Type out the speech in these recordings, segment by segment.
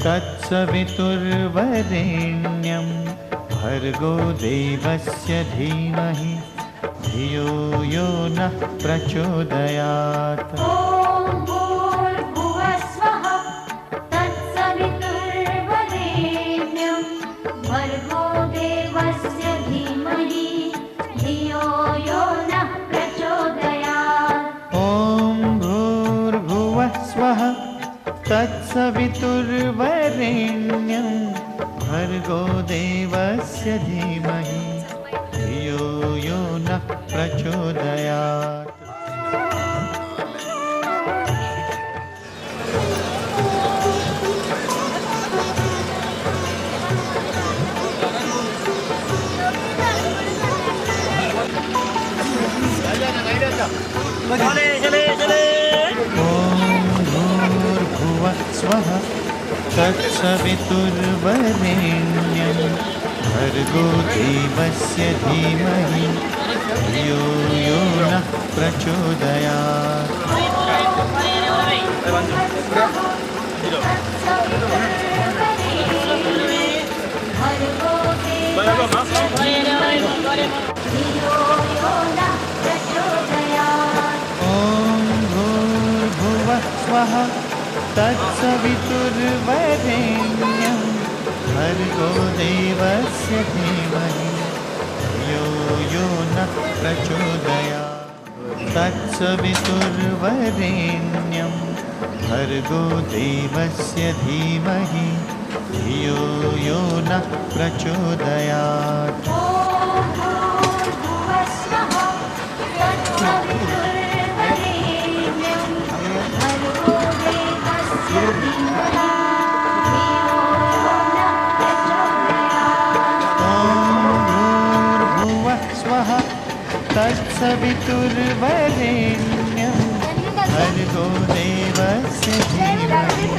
तत्सवितुर्वरेण्यं भर्गो देवस्य धीमहि धियो यो नः प्रचोदयात्। ॐ भूर्भुवः स्वः तत्सवितुर्वरेण्यं भर्गो देवस्य धीमहि धियो यो नः प्रचोदयात्। ॐ भूर्भुवः स्वः तत्सवितुर्वरेण्यं भर्गो देवस्य धीमहि धियो यो नः प्रचोदयात्। स्वः तत्सवितुर्वरेण्यं भर्गो देवस्य धीमहि धियो यो नः प्रचोदयात्। ॐ भूर्भुवः स्वः तत्सवितुर्वरेण्यं भर्गो देवस्य धीमहि धियो यो नः प्रचोदयात्। तत्सवितुर्वरेण्यं भर्गो देवस्य धीमहि धियो यो नः प्रचोदयात्। तत्सवितुर्वरेण्यं भर्गो देवस्य धीमहि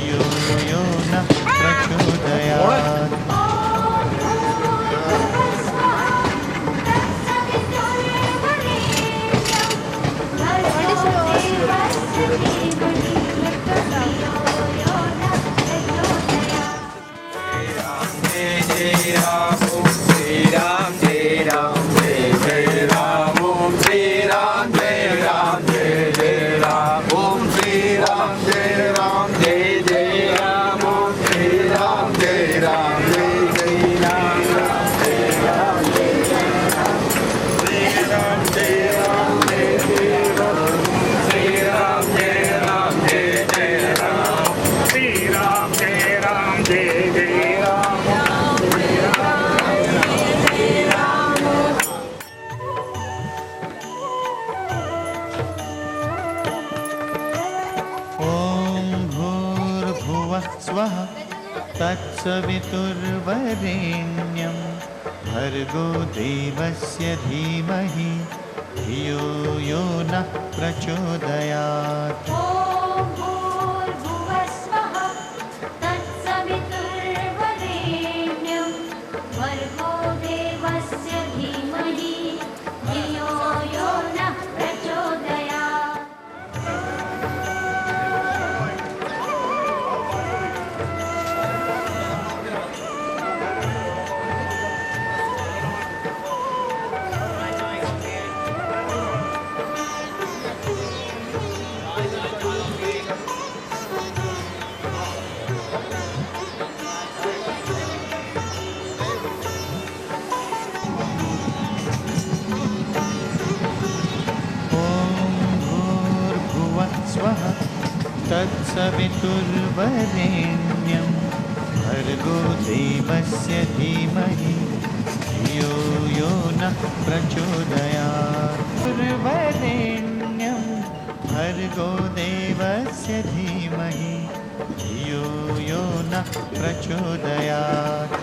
धियो यो नः प्रचोदयात्। स्वः तत्सवितुर्वरेण्यं भर्गो देवस्य धीमहि धियो यो नः प्रचोदयात्। स्वः तत्सवितुर्वरेण्यं भर्गो देवस्य धीमहि धियो यो नः प्रचोदयात् वरेण्यं भर्गो देवस्य धीमहि धियो यो नः प्रचोदयात्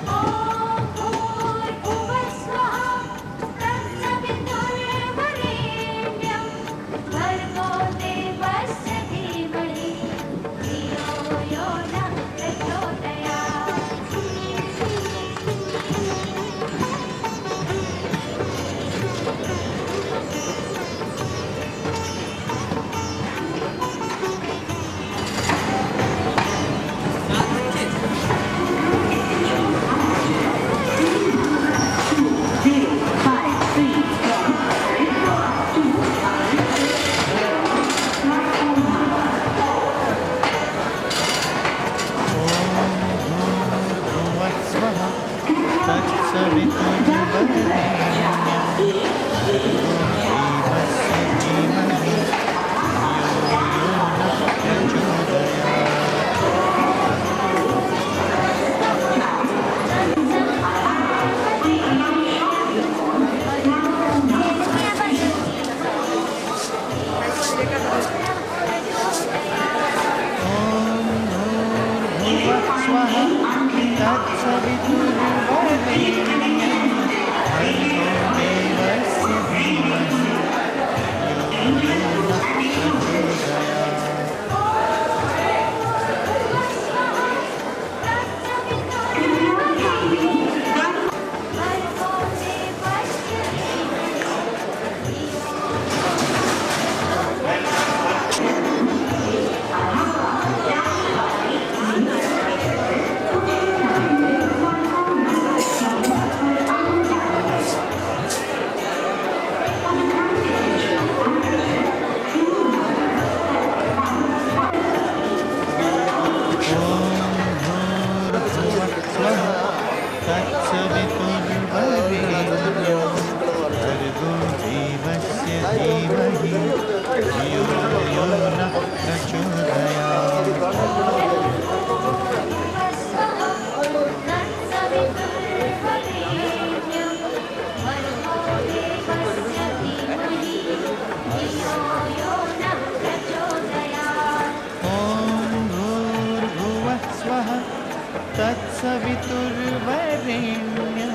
तत्सवितुर्वरेण्यं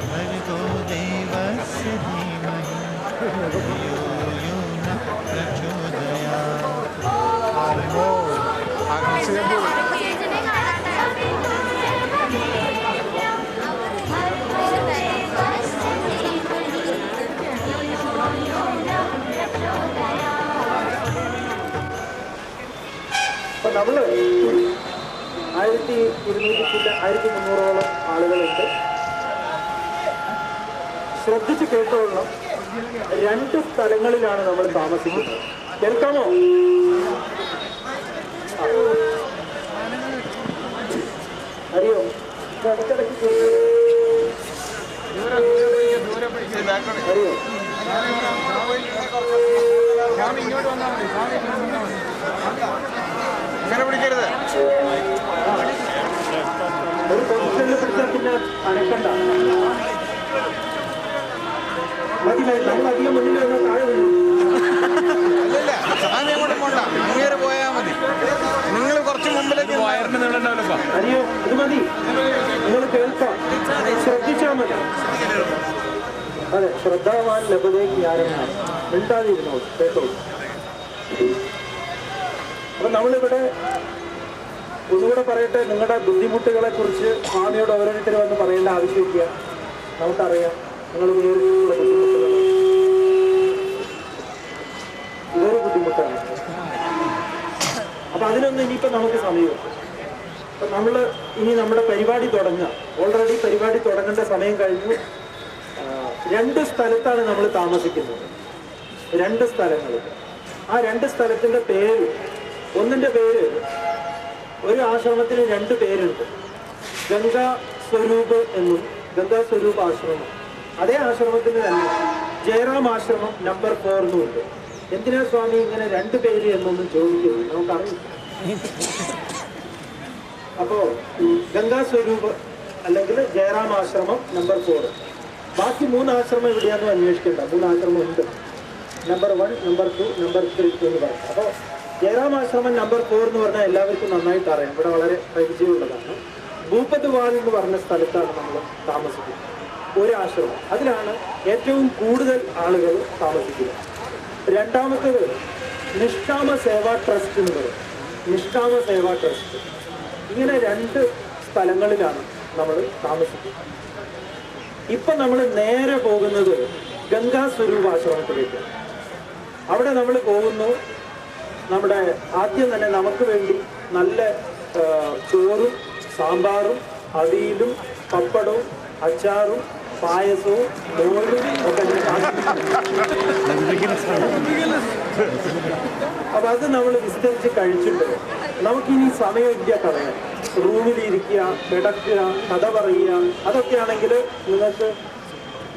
भर्गो देवस्य धीमहि धियो यो नः പ്രചോദയാत्. 1200-1300 ആളുകളുണ്ട്. ശ്രദ്ധിച്ച് കേട്ടോളണം. 2 സ്ഥലങ്ങളിലാണ് നമ്മൾ താമസിക്കുന്നത്. കേൾക്കാമോ? അറിയോ? ഇടയ്ക്കിടയ്ക്ക് അറിയോ? ഇങ്ങോട്ട് വന്നാൽ മതി, പിടിക്കരുത്. ഒരു പൊസിഷനിൽ പിടിച്ചാൽ പിന്നെ അനക്കണ്ട. മതി നമ്മൾ അധികം മുന്നിൽ വന്നാൽ താഴെ വീഴും. അല്ലല്ല, സാധനം കൊണ്ട് പോണ്ട, അങ്ങേര് പോയാൽ മതി. നിങ്ങൾ കുറച്ച് മുമ്പിലേക്ക് വയറിന് നീളണ്ടാവില്ലപ്പ. അറിയോ? ഇത് മതി, നിങ്ങൾ കേൾക്കാം, ശ്രദ്ധിച്ചാൽ മതി. അതെ, ശ്രദ്ധാവാൻ ലഭതേക്ക് ജ്ഞാനം. മിണ്ടാതിരുന്നോളൂ, കേട്ടോളൂ. അപ്പൊ നമ്മളിവിടെ ഒന്നുകൂടെ പറയട്ടെ, നിങ്ങളുടെ ബുദ്ധിമുട്ടുകളെ കുറിച്ച് സ്വാമിയോട് ഓരോരുത്തർ വന്ന് പറയേണ്ട ആവശ്യമില്ല. നമുക്കറിയാം നിങ്ങൾ നേരിട്ടുള്ള ബുദ്ധിമുട്ടുകൾ. ഇതൊരു ബുദ്ധിമുട്ടാണ്. അപ്പൊ അതിനൊന്നും ഇനിയിപ്പോ നമുക്ക് സമയം. അപ്പൊ ഇനി നമ്മുടെ പരിപാടി തുടങ്ങുക. ഓൾറെഡി പരിപാടി തുടങ്ങേണ്ട സമയം കഴിഞ്ഞു. 2 സ്ഥലത്താണ് നമ്മൾ താമസിക്കുന്നത്. 2 സ്ഥലങ്ങൾ. ആ 2 സ്ഥലത്തിന്റെ പേര്, ഒന്നിന്റെ പേര്, ഒരു ആശ്രമത്തിന് 2 പേരുണ്ട്. ഗംഗാ സ്വരൂപ് എന്നും ഗംഗാ സ്വരൂപ് ആശ്രമം. അതേ ആശ്രമത്തിന് തന്നെ ജയറാം ആശ്രമം നമ്പർ 4 എന്നുണ്ട്. എന്തിനാ സ്വാമി ഇങ്ങനെ 2 പേര് എന്നൊന്നും ചോദിക്കുന്നു, നമുക്കറിയില്ല. അപ്പോ ഗംഗാസ്വരൂപ് അല്ലെങ്കിൽ ജയറാമാശ്രമം നമ്പർ 4. ബാക്കി 3 ആശ്രമം എവിടെയാണെന്ന് അന്വേഷിക്കേണ്ട. 3 ആശ്രമം ഉണ്ട്. നമ്പർ 1, നമ്പർ 2, നമ്പർ 3 എന്ന് പറയും. അപ്പോൾ ജയറാമാശ്രമം നമ്പർ 4 എന്ന് പറഞ്ഞാൽ എല്ലാവർക്കും നന്നായിട്ട് അറിയാം, ഇവിടെ വളരെ പരിചയമുള്ളതാണ്. ഭൂപത്വാൾ എന്ന് പറഞ്ഞ സ്ഥലത്താണ് നമ്മൾ താമസിക്കുന്നത്. ഒരു ആശ്രമം, അതിലാണ് ഏറ്റവും കൂടുതൽ ആളുകൾ താമസിക്കുന്നത്. രണ്ടാമത്തേത് നിഷ്കാമ സേവാ ട്രസ്റ്റ് എന്ന് പറയും. നിഷ്കാമ സേവാ ട്രസ്റ്റ്. ഇങ്ങനെ 2 സ്ഥലങ്ങളിലാണ് നമ്മൾ താമസിക്കുന്നത്. ഇപ്പൊ നമ്മൾ നേരെ പോകുന്നത് ഗംഗാസ്വരൂപാശ്രമത്തിലേക്ക്. അവിടെ നമ്മൾ പോകുന്നു. നമ്മുടെ ആദ്യം തന്നെ നമുക്ക് വേണ്ടി നല്ല ചോറും സാമ്പാറും അവിയലും പപ്പടവും അച്ചാറും പായസവും മോരും ഒക്കെ. അപ്പൊ അത് നമ്മൾ വിസ്തരിച്ച് കഴിച്ചിട്ട് നമുക്കിനി സമയമില്ല കളയാൻ. റൂമിലിരിക്കുക, കിടക്കുക, കഥ പറയുക, അതൊക്കെയാണെങ്കിൽ നിങ്ങൾക്ക്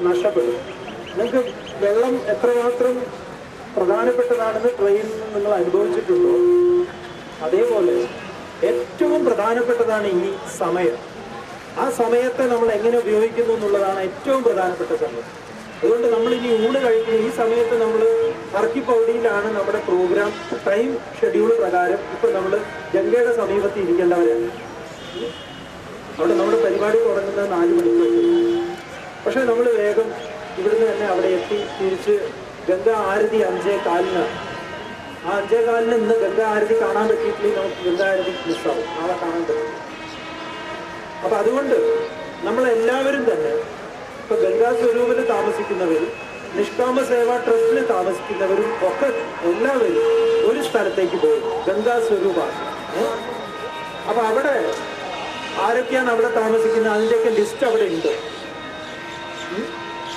നഷ്ടപ്പെടും. നിങ്ങൾക്ക് വെള്ളം എത്രമാത്രം പ്രധാനപ്പെട്ടതാണെന്ന് ട്രെയിനിൽ നിന്ന് നിങ്ങൾ അനുഭവിച്ചിട്ടുണ്ടോ, അതേപോലെ ഏറ്റവും പ്രധാനപ്പെട്ടതാണ് ഈ സമയം. ആ സമയത്തെ നമ്മൾ എങ്ങനെ ഉപയോഗിക്കുന്നു എന്നുള്ളതാണ് ഏറ്റവും പ്രധാനപ്പെട്ട സമയം. അതുകൊണ്ട് നമ്മൾ ഇനി ഊണ് കഴിക്കുന്ന ഈ സമയത്ത് നമ്മൾ അർക്കിപ്പൗടിയിലാണ് നമ്മുടെ പ്രോഗ്രാം ടൈം ഷെഡ്യൂൾ പ്രകാരം. ഇപ്പൊ നമ്മൾ ഗംഗയുടെ സമീപത്ത് ഇരിക്കേണ്ടവരാണ്. അവിടെ നമ്മുടെ പരിപാടി തുടങ്ങുന്നത് 4 മണിക്ക്. പക്ഷെ നമ്മൾ വേഗം ഇവിടുന്ന് തന്നെ അവിടെ എത്തി തിരിച്ച് ഗംഗ ആരതി 5:15. ആ 5:15 ഇന്ന് ഗംഗ ആരതി കാണാൻ പറ്റിയിട്ടില്ലെങ്കിൽ നമുക്ക് ഗംഗ ആരതി മിസ്സാവും, നാളെ കാണാൻ പറ്റും. അപ്പൊ അതുകൊണ്ട് നമ്മളെല്ലാവരും തന്നെ ഇപ്പൊ ഗംഗാസ്വരൂപിൽ താമസിക്കുന്നവരും നിഷ്കാമ സേവാ ട്രസ്റ്റിൽ താമസിക്കുന്നവരും ഒക്കെ എല്ലാവരും ഒരു സ്ഥലത്തേക്ക് പോകും, ഗംഗാസ്വരൂപാണ്. അപ്പൊ അവിടെ ആരൊക്കെയാണ് അവിടെ താമസിക്കുന്നത് അതിൻ്റെയൊക്കെ ലിസ്റ്റ് അവിടെ ഉണ്ട്.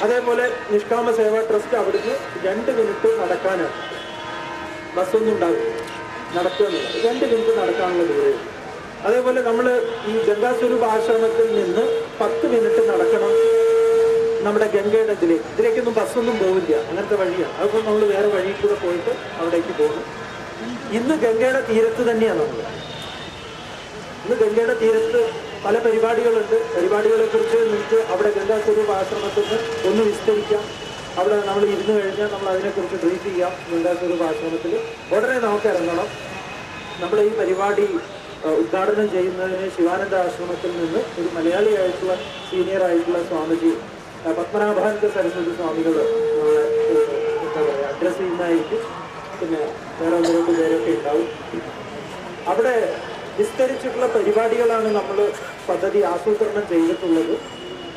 അതേപോലെ നിഷ്കാമ സേവാ ട്രസ്റ്റ് അവിടുന്ന് 2 മിനിറ്റ് നടക്കാനാണ്. ബസ്സൊന്നും ഉണ്ടാകും, നടക്കുക 2 മിനിറ്റ് നടക്കാനുള്ള ദൂരം. അതേപോലെ നമ്മൾ ഈ ഗംഗാസ്വരൂപ ആശ്രമത്തിൽ നിന്ന് 10 മിനിറ്റ് നടക്കണം നമ്മുടെ ഗംഗയുടെ ഇതിലേക്കൊന്നും ബസ്സൊന്നും പോവില്ല, അങ്ങനത്തെ വഴിയാണ്. അതുകൊണ്ട് നമ്മൾ വേറെ വഴിയിൽ കൂടെ പോയിട്ട് അവിടേക്ക് പോകും. ഇന്ന് ഗംഗയുടെ തീരത്ത് തന്നെയാണ് നമ്മൾ. ഇന്ന് ഗംഗയുടെ തീരത്ത് പല പരിപാടികളുണ്ട്. പരിപാടികളെ കുറിച്ച് നിങ്ങൾക്ക് അവിടെ ഗംഗാസ്വരൂപ ആശ്രമത്തിൽ നിന്ന് ഒന്ന് വിസ്തരിക്കാം. അവിടെ നമ്മൾ ഇരുന്ന് കഴിഞ്ഞാൽ നമ്മൾ അതിനെക്കുറിച്ച് ബ്രീഫ് ചെയ്യാം. ഗംഗാസ്വരൂപ ആശ്രമത്തിൽ ഉടനെ നമുക്ക് ഇറങ്ങണം. നമ്മൾ ഈ പരിപാടി ഉദ്ഘാടനം ചെയ്യുന്നതിന് ശിവാനന്ദ ആശ്രമത്തിൽ നിന്ന് ഒരു മലയാളിയായിട്ടുള്ള സീനിയർ ആയിട്ടുള്ള സ്വാമിജി പത്മനാഭാനന്ദ സരസ്വതി സ്വാമികൾ നമ്മളെ എന്താ പറയുക അഡ്രസ് ചെയ്യുന്നതായിരിക്കും. പിന്നെ വേറെ 1-2 പേരൊക്കെ ഉണ്ടാവും. അവിടെ വിസ്തരിച്ചിട്ടുള്ള പരിപാടികളാണ് നമ്മൾ പദ്ധതി ആസൂത്രണം ചെയ്തിട്ടുള്ളത്.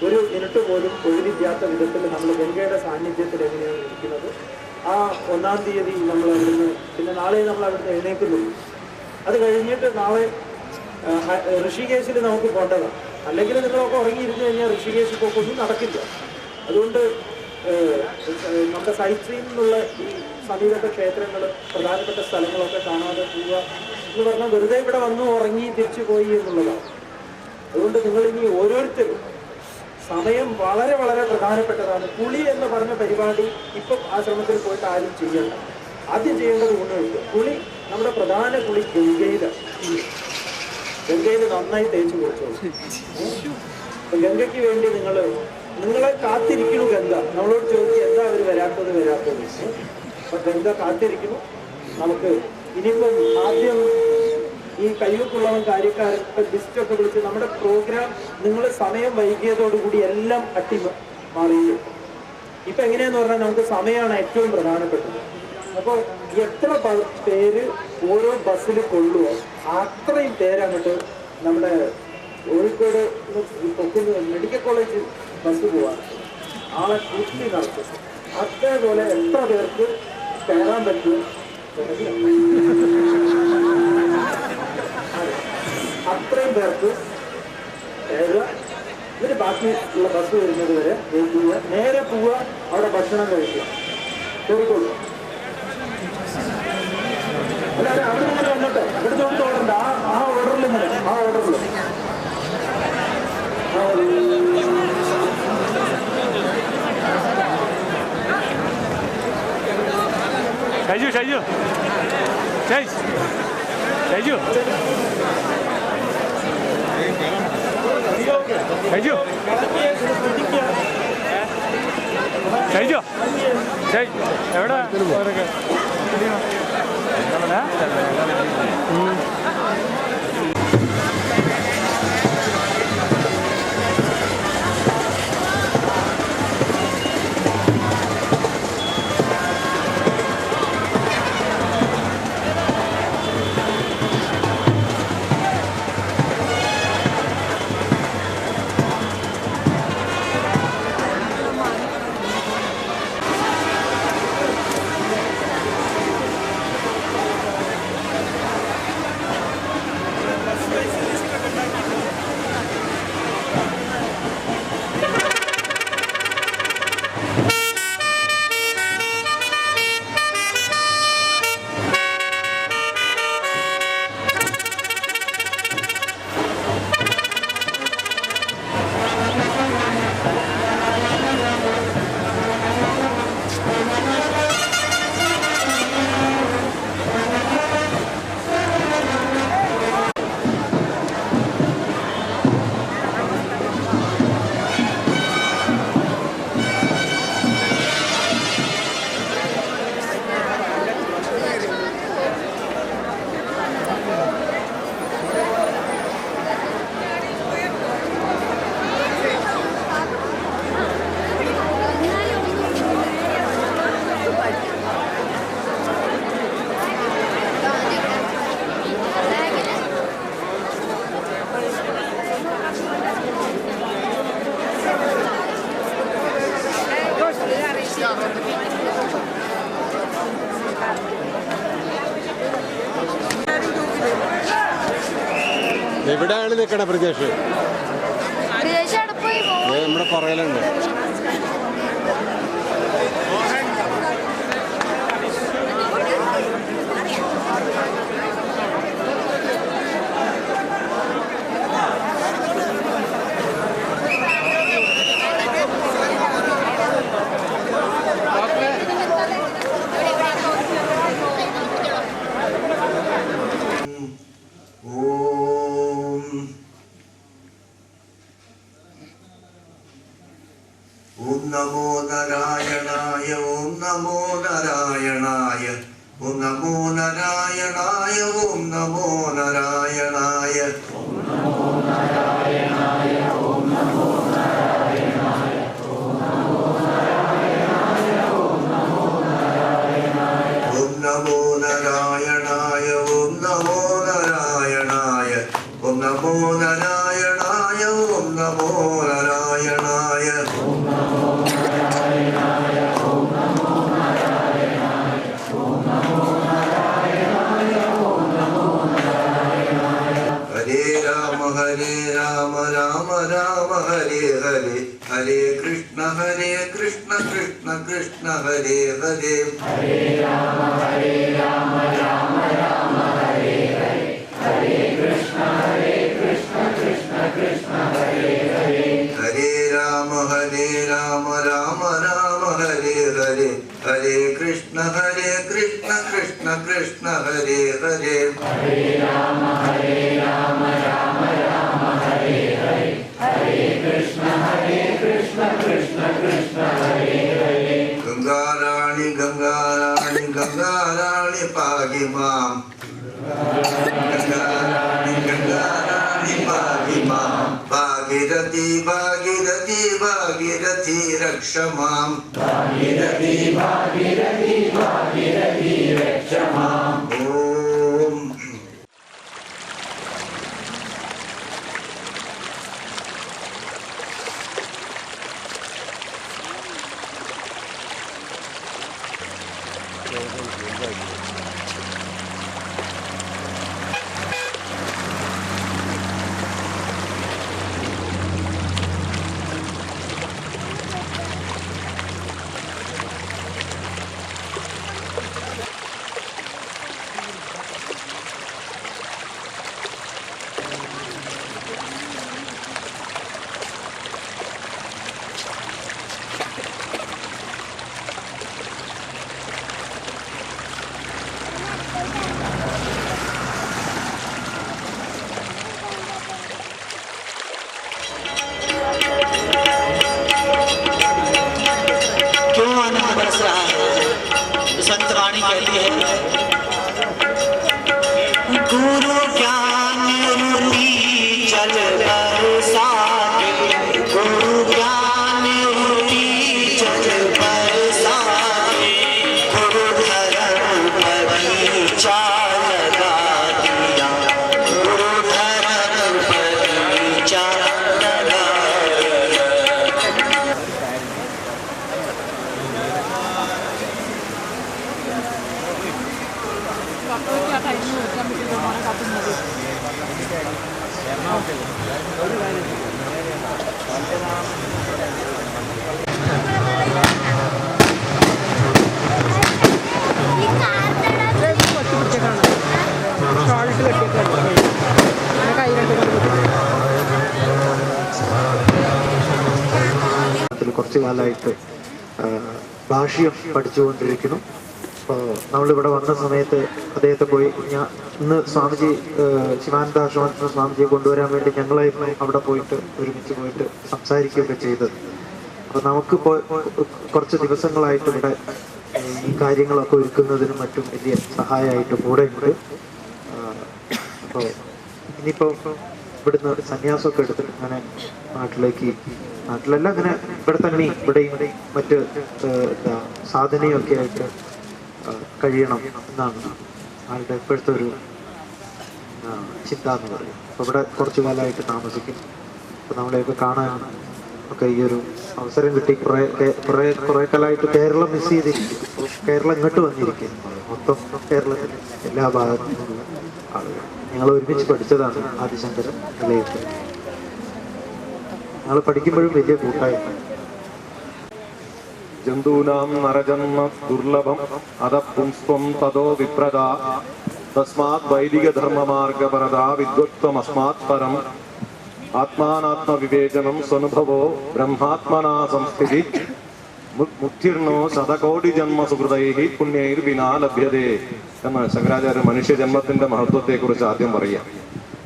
1 മിനിറ്റ് പോലും ഒഴിവില്ലാത്ത വിധത്തിൽ നമ്മൾ ഗംഗയുടെ സാന്നിധ്യത്തിൽ എങ്ങനെയാണ് ഇരിക്കുന്നത്. ആ 1-ാം തീയതി നമ്മൾ അവിടുന്ന്, പിന്നെ നാളെ നമ്മൾ അവിടുന്ന് എഴുന്നേൽക്കുന്നുള്ളൂ. അത് കഴിഞ്ഞിട്ട് നാളെ ഋഷികേശിൽ നമുക്ക് പോകേണ്ടതാണ്. അല്ലെങ്കിൽ നിങ്ങളൊക്കെ ഉറങ്ങിയിരുന്നു കഴിഞ്ഞാൽ ഋഷികേശ് പോക്കൊന്നും നടക്കില്ല. അതുകൊണ്ട് നമ്മുടെ സൈറ്റ് സീൻ എന്നുള്ള ഈ സമീപത്തെ ക്ഷേത്രങ്ങൾ, പ്രധാനപ്പെട്ട സ്ഥലങ്ങളൊക്കെ കാണാതെ പോവുക എന്ന് പറഞ്ഞാൽ വെറുതെ ഇവിടെ വന്ന് ഉറങ്ങി തിരിച്ചു പോയി എന്നുള്ളതാണ്. അതുകൊണ്ട് നിങ്ങളിനി ഓരോരുത്തരും സമയം വളരെ വളരെ പ്രധാനപ്പെട്ടതാണ്. കുളി എന്ന് പറഞ്ഞ പരിപാടി ഇപ്പം ആശ്രമത്തിൽ പോയിട്ട് ആരും ചെയ്യണ്ട. ആദ്യം ചെയ്യേണ്ടത് ഊണ് കഴിക്കുക. കുളി, നമ്മുടെ പ്രധാന കുളി ഗംഗയിൽ നന്നായി തേച്ച് കുളിച്ചോളൂ. അപ്പൊ ഗംഗയ്ക്ക് വേണ്ടി നിങ്ങളെ കാത്തിരിക്കണു ഗംഗ. നമ്മളോട് ചോദിക്കുക എന്താ അവർ വരാത്തത്. അപ്പൊ ഗംഗ കാത്തിരിക്കുന്നു. നമുക്ക് ഇനിയിപ്പം ആദ്യം ഈ കയ്യൊപ്പുള്ളവൻ കാര്യക്കാരൊക്കെ ലിസ്റ്റൊക്കെ വിളിച്ച് നമ്മുടെ പ്രോഗ്രാം നിങ്ങൾ സമയം വൈകിയതോടുകൂടി എല്ലാം മാറിയിട്ടുണ്ട്. ഇപ്പൊ എങ്ങനെയാന്ന് പറഞ്ഞാൽ നമുക്ക് സമയമാണ് ഏറ്റവും പ്രധാനപ്പെട്ടത്. അപ്പോൾ എത്ര പേര് ഓരോ ബസ്സിൽ കൊള്ളുവോ അത്രയും പേരങ്ങോട്ട് നമ്മുടെ കോഴിക്കോട് മെഡിക്കൽ കോളേജ് ബസ് പോവാണ്. ആളെ കുത്തി നടത്തും. അതേപോലെ എത്ര പേർക്ക് കയറാൻ പറ്റുമോ അത്രയും പേർക്ക് കയറുക. എന്നിട്ട് ബാക്കിയുള്ള ബസ് വരുന്നത് വരെ വെയിറ്റ് ചെയ്യുക. നേരെ പോവുക, അവിടെ ഭക്ഷണം കഴിക്കുക. കോഴിക്കോട് അല്ലാതെ അവിടെ നിങ്ങൾ വന്നിട്ട് ഇവിടുത്തെ ഓർഡറുണ്ട്. ആ ഓർഡറിൽ ആ ഓർഡറിൽ ഷൈജു ഷൈജു ഷൈജു ഷൈജു ഷൈജു ഷൈജു ഷൈ എവിടെ എവിടെയാണ് നിൽക്കണ പ്രദേശ്? നമ്മുടെ പുറകിലുണ്ട്. ഓം നമോ നാരായണായ ഓം നമോ നാരായണായ ഓം നമോ നാരായണായ ഓം നമോ നാരായണായ ഓം നമോ നാരായണായ ഓം നമോ നാരായണായ ഓം നമോ നാരായണായ ഓം നമോ നാരായണായ ഓം നമോ നാരായണായ ഓം നമോ നാരായണായ ഓം നമോ നാരായണായ ഓം നമോ നാരായണായ ഓം നമോ നാരായണായ ഓം നമോ നാരായണായ ഓം നമോ നാരായണായ ഓം നമോ നാരായണായ ഹരേ രാമ രാമ രാമ ഹരേ ഹരേ ഹരേ കൃഷ്ണ കൃഷ്ണ കൃഷ്ണ ഹരേ ഹരേ ഹരേ രാമ രാമ രാമ ഹരേ ഹരേ ഹരേ കൃഷ്ണ കൃഷ്ണ കൃഷ്ണ ഹരേ ഹരേ ഹരേ രാമ രാമ രാമ ഹരേ ഹരേ ഹരേ കൃഷ്ണ കൃഷ്ണ കൃഷ്ണ ഹരേ ഹരേ ഹരേ രാമ രാമ രാമ ഹരേ ഹരേ ഹരേ കൃഷ്ണ കൃഷ്ണ കൃഷ്ണ ഹരേ ഹരേ ഗംഗാരാണി ഗംഗാരാണി ഗംഗാരാണി പാഹി മാം ഗംഗാരാണി ഗംഗാരാണി പാഹി മാം ഭാഗീരഥി ഭാഗീരഥി ഭാഗീരഥി രക്ഷ മാം ഭാഗീരഥി ഭാഗീരഥി ഭാഗീരഥി രക്ഷ മാം ഓം चलिए गुरु ज्ञान रूपी जल बरसाए गुरु ज्ञान रूपी जल बरसाए गुरु धर्म बगीचा लगा दिया गुरु धर्म बगीचा लगा കുറച്ചു കാലമായിട്ട് ഭാഷ്യം പഠിച്ചുകൊണ്ടിരിക്കുന്നു. അപ്പോൾ നമ്മളിവിടെ വന്ന സമയത്ത് അദ്ദേഹത്തെ പോയി ഇന്ന് സ്വാമിജി ശിവാനന്ദാശ്രമത്തിൽ സ്വാമിജിയെ കൊണ്ടുവരാൻ വേണ്ടി ഞങ്ങളായിരുന്നു അവിടെ പോയിട്ട് ഒരുമിച്ച് പോയിട്ട് സംസാരിക്കുകയൊക്കെ ചെയ്തത്. അപ്പോൾ നമുക്ക് കുറച്ച് ദിവസങ്ങളായിട്ട് ഇവിടെ ഈ കാര്യങ്ങളൊക്കെ ഒരുക്കുന്നതിനും മറ്റും വലിയ സഹായമായിട്ട് കൂടെ ഉണ്ട്. അപ്പോൾ ഇനിയിപ്പോൾ ഇവിടുന്ന് സന്യാസമൊക്കെ എടുത്തിട്ട് അങ്ങനെ നാട്ടിലല്ല അങ്ങനെ ഇവിടെ തന്നെ ഇവിടെയും മറ്റ് സാധനയൊക്കെ ആയിട്ട് കഴിയണം എന്നാണ് ആളുടെ ഇപ്പോഴത്തെ ഒരു ചിന്ത എന്ന് പറയും. അപ്പോൾ ഇവിടെ കുറച്ചു കാലമായിട്ട് താമസിക്കും. അപ്പോൾ നമ്മളെയൊക്കെ കാണാൻ ഒക്കെ ഈ ഒരു അവസരം കിട്ടി. കുറേ കാലമായിട്ട് കേരളം മിസ് ചെയ്തിരിക്കും. കേരളം ഇങ്ങോട്ട് വന്നിരിക്കുന്നു. മൊത്തം കേരളത്തിൽ എല്ലാ ഭാഗത്തു നിന്നുള്ള ആളുകൾ ഞങ്ങൾ ഒരുമിച്ച് പഠിച്ചതാണ് ആദിശങ്കരൻ നിലയത്തിൽ. ഞങ്ങൾ പഠിക്കുമ്പോഴും വലിയ കൂട്ടായ്മ. ജന്തൂനാം നരജന്മ ദുർലഭം അത പുംസ്ത്വം തതോ വിപ്രദ തസ്മാത് വൈദിക ധർമ്മമാർഗപരദ വിദ്വത്വമസ്മാത് പരം ആത്മാനാത്മവിവേചനം സ്വനുഭവോ ബ്രഹ്മാത്മനാ സംസ്ഥിതി മുക്തിർണോ ശതകോടി ജന്മ സുഹൃതൈ പുണ്യൈർ വിനാ ലഭ്യതേ എന്ന് ശങ്കരാചാര്യ മനുഷ്യജന്മത്തിന്റെ മഹത്വത്തെ കുറിച്ച് ആദ്യം പറയാം.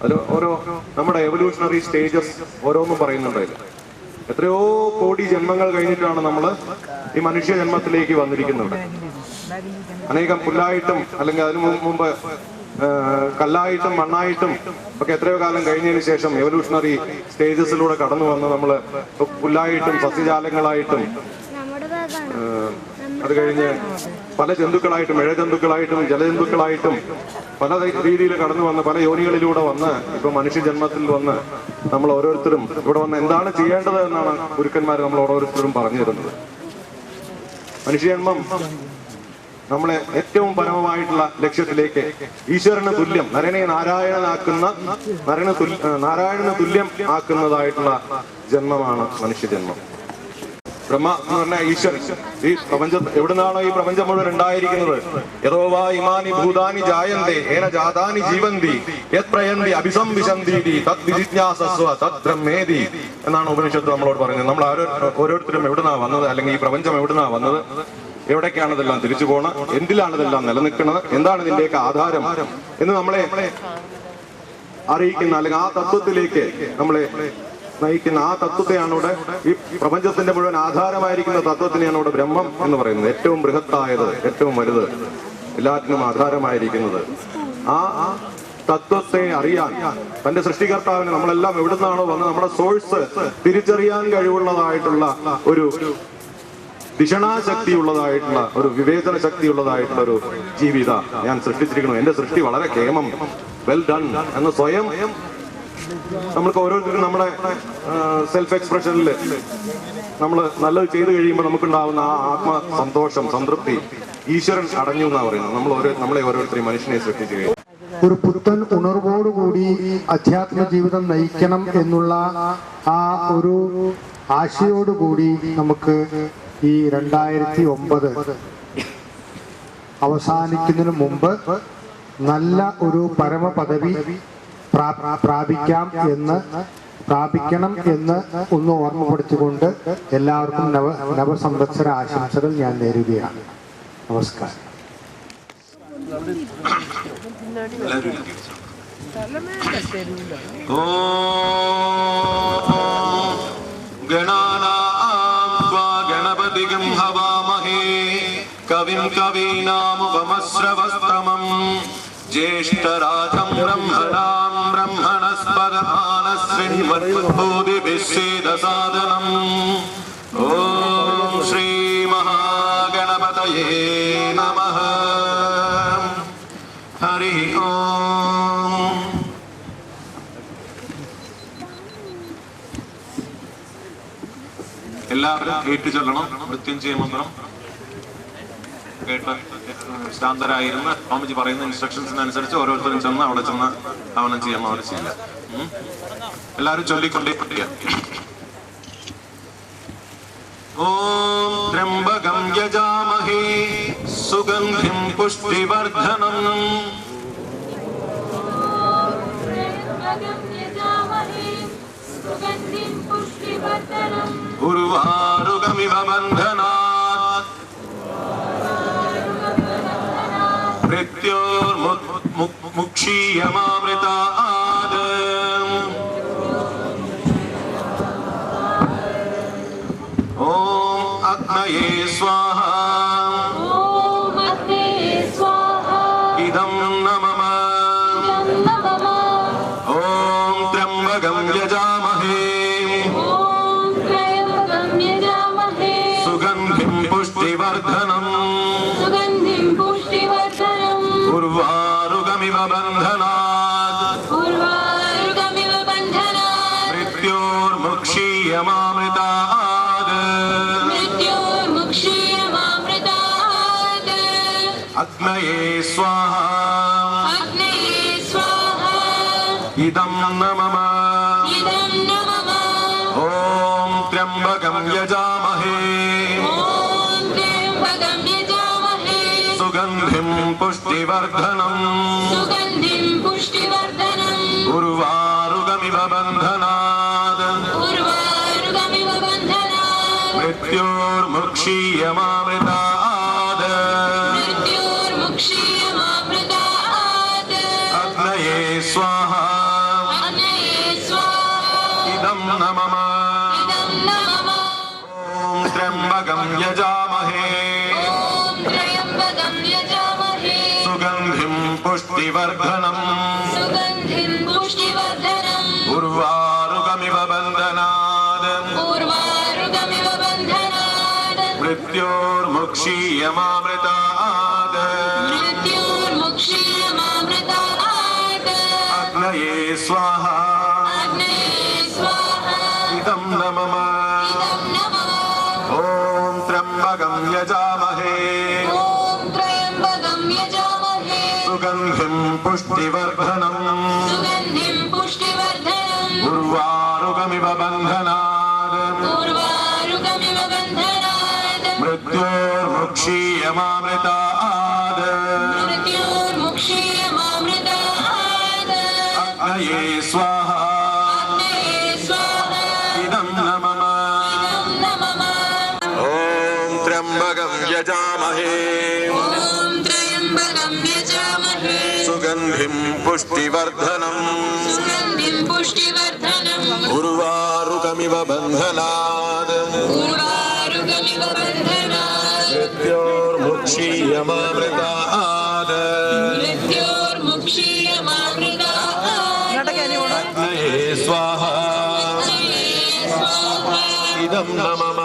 അതിൽ ഓരോ നമ്മുടെ എവല്യൂഷണറി സ്റ്റേജസ് ഓരോന്നും പറയുന്നുണ്ടായില്ല. എത്രയോ കോടി ജന്മങ്ങൾ കഴിഞ്ഞിട്ടാണ് നമ്മൾ ഈ മനുഷ്യ ജന്മത്തിലേക്ക് വന്നിരിക്കുന്നത്. അനേകം പുല്ലായിട്ടും അല്ലെങ്കിൽ അതിനു മുമ്പ് കല്ലായിട്ടും മണ്ണായിട്ടും ഒക്കെ എത്രയോ കാലം കഴിഞ്ഞതിന് ശേഷം എവല്യൂഷണറി സ്റ്റേജസിലൂടെ കടന്നു വന്ന് നമ്മൾ പുല്ലായിട്ടും സസ്യജാലങ്ങളായിട്ടും അത് കഴിഞ്ഞ് പല ജന്തുക്കളായിട്ടും ഇഴജന്തുക്കളായിട്ടും ജലജന്തുക്കളായിട്ടും പല രീതിയിൽ കടന്നു വന്ന് പല യോനികളിലൂടെ വന്ന് ഇപ്പൊ മനുഷ്യജന്മത്തിൽ വന്ന് നമ്മൾ ഓരോരുത്തരും ഇവിടെ വന്ന് എന്താണ് ചെയ്യേണ്ടത് എന്നാണ് ഗുരുക്കന്മാർ നമ്മൾ ഓരോരുത്തരും പറഞ്ഞു തരുന്നത്. മനുഷ്യജന്മം നമ്മളെ ഏറ്റവും പരമമായിട്ടുള്ള ലക്ഷ്യത്തിലേക്ക് ഈശ്വരന് തുല്യം നരനെ നാരായണന് തുല്യം ആക്കുന്നതായിട്ടുള്ള ജന്മമാണ് മനുഷ്യജന്മം. ബ്രഹ്മ എന്ന് പറഞ്ഞാൽ ഈശ്വരൻ. ഈ പ്രപഞ്ചം എവിടുന്നാണോ ഈ പ്രപഞ്ചം മുഴുവൻ ഉണ്ടായിരിക്കുന്നത്, യഥോവാ ഇമാനി ഭൂതാനി ജായന്തേ ഏന ജാതാനി ജീവന്തി യത് പ്രയന്തി അഭിസംവിശന്തി തത് വിജിജ്ഞാസസ്വ തത് ബ്രഹ്മേതി എന്നാണ് ഉപനിഷത്ത് നമ്മളോട് പറയുന്നത്. നമ്മൾ ഓരോരുത്തരും എവിടുന്നാ വന്നത്, അല്ലെങ്കിൽ ഈ പ്രപഞ്ചം എവിടുന്നാ വന്നത്, എവിടേക്കാണ് ഇതെല്ലാം തിരിച്ചു പോണത്, എന്തിലാണ് ഇതെല്ലാം നിലനിൽക്കുന്നത്, എന്താണ് ഇതിന്റെയൊക്കെ ആധാരം എന്ന് നമ്മളെ അറിയിക്കുന്ന അല്ലെങ്കിൽ ആ തത്വത്തിലേക്ക് നമ്മളെ നയിക്കുന്ന ആ തത്വത്തെയാണ് ഇവിടെ ഈ പ്രപഞ്ചത്തിന്റെ മുഴുവൻ ആധാരമായിരിക്കുന്ന തത്വത്തിനെയാണ് ഇവിടെ ബ്രഹ്മം എന്ന് പറയുന്നത്. ഏറ്റവും ബൃഹത്തായത്, ഏറ്റവും വലുത്, എല്ലാറ്റിനും ആധാരമായിരിക്കുന്നത്. ആ തത്വത്തെ അറിയാൻ തന്റെ സൃഷ്ടികർത്താവിന് നമ്മളെല്ലാം എവിടുന്നാണോ വന്ന് നമ്മുടെ സോഴ്സ് തിരിച്ചറിയാൻ കഴിവുള്ളതായിട്ടുള്ള ഒരു ദിഷണാശക്തി ഉള്ളതായിട്ടുള്ള ഒരു വിവേചന ശക്തി ഉള്ളതായിട്ടുള്ള ഒരു ജീവിത ഞാൻ സൃഷ്ടിച്ചിരിക്കുന്നു. എന്റെ സൃഷ്ടി വളരെ കേമം, വെൽ ഡൺ എന്ന് സ്വയം നമ്മൾക്ക് ഓരോരുത്തരും നമ്മുടെ സെൽഫ് എക്സ്പ്രഷനിൽ നമ്മൾ നല്ലത് ചെയ്തു കഴിയുമ്പോൾ നമുക്കുണ്ടാവുന്ന ആ ആത്മ സന്തോഷം, സംതൃപ്തി ഈശ്വരൻ അടഞ്ഞു എന്നാ പറയുന്നത്. നമ്മളെ ഓരോരുത്തരെയും മനുഷ്യനെ സൃഷ്ടിച്ചു കഴിഞ്ഞു. ഒരു പുത്തൻ ഉണർവോടുകൂടി അധ്യാത്മ ജീവിതം നയിക്കണം എന്നുള്ള ആ ഒരു ആശയോടുകൂടി നമുക്ക് ഈ 2009 അവസാനിക്കുന്നതിന് മുമ്പ് നല്ല ഒരു പരമപദവി പ്രാപിക്കണം എന്ന് ഒന്ന് ഓർമ്മപ്പെടുത്തിക്കൊണ്ട് എല്ലാവർക്കും നവസംവത്സര ആശംസകൾ ഞാൻ നേരുകയാണ്. നമസ്കാരം. ഗണപതിഗം ഹവാമഹേ कविं कवीनामुपमश्रवस्तमम् ज्येष्ठराजं ब्रह्मणां ब्रह्मणस्पदमानश्रीमद्बोधिभिः सेदसादनम् ॐ श्री महागणपतये नमः हरि ओम എല്ലാവരും കേട്ട് ചൊല്ലണം മൃത്യുഞ്ജയ മന്ത്രം കേട്ട് ശാന്തരായിരുന്ന് സ്വാമിജി പറയുന്ന ഇൻസ്ട്രക്ഷൻസിനനുസരിച്ച് ഓരോരുത്തരും ചെന്ന് അവിടെ ചെന്ന് ഹവനം ചെയ്യണം അവർ ചെയ്യില്ല എല്ലാവരും ചൊല്ലിക്കൊണ്ടേ പറ്റിയ ഓം ത്രംബകം യജാമഹേ സുഗന്ധിം പുഷ്ടിവർദ്ധനം ഉർവാരുകമിവ ബന്ധനാത് മൃത്യോർമുക്ഷീയമാമൃതാത് ഓം അഗ്നയേ സ്വാഹ ഇദം നമഃ ഓം ത്രംബകം യജാമഹേ സുഗന്ധിം പുഷ്ടിവർദ്ധനം ഉർവാരുകമിവ ബന്ധനാത് മൃത്യോർമുക്ഷീയമാമൃതാത് അഗ്നയേ സ്വാഹ ഇദം നമഃ ഓം ത്രംബകം യജാമഹേ സുഗന്ധിം പുഷ്ടിവർദ്ധനം ഉർവാരുകമിവ ബന്ധനാത് മൃത്യോർമുക്ഷീയമാമൃതാത് അഗ്നയേ സ്വാഹ ഇദം നമഃ ഓം ത്രംബകം യജാമഹേ സുഗന്ധിം പുഷ്ടിവർദ്ധനം ഉർവാരുകമിവ ബന്ധനാത് മൃത്യോർമുക്ഷീയമാമൃതാത് അഗ്നയേ സ്വാഹ ഇദം നമഃ ഓം ത്രംബകം യജാമഹേ സുഗന്ധിം പുഷ്ടിവർദ്ധനം ഉർവാരുകമിവ ബന്ധനാത് മൃത്യോർമുക്ഷീയമാമൃതാത് അഗ്നയേ സ്വാഹ ഇദം നമഃ ഓം ത്രംബകം യജാമഹേ സുഗന്ധിം പുഷ്ടിവർദ്ധനം ഉർവാരുകമിവ ബന്ധനാത് മൃത്യോർമുക്ഷീയമാമൃതാത് അഗ്നയേ സ്വാഹ ഇദം നമഃ